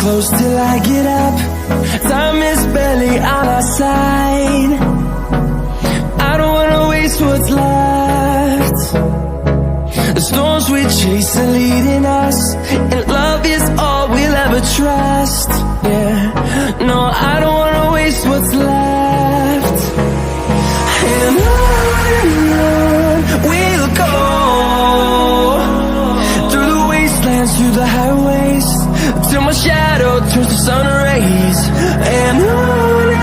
close till I get up. Time is barely on our side. I don't wanna waste what's left. The storms we chase are leading us, and love is all we'll ever trust. Yeah, no, I don't wanna waste what's left. And on we'll go, through the wastelands, through the highways, till my shadow turns to sun rays. And on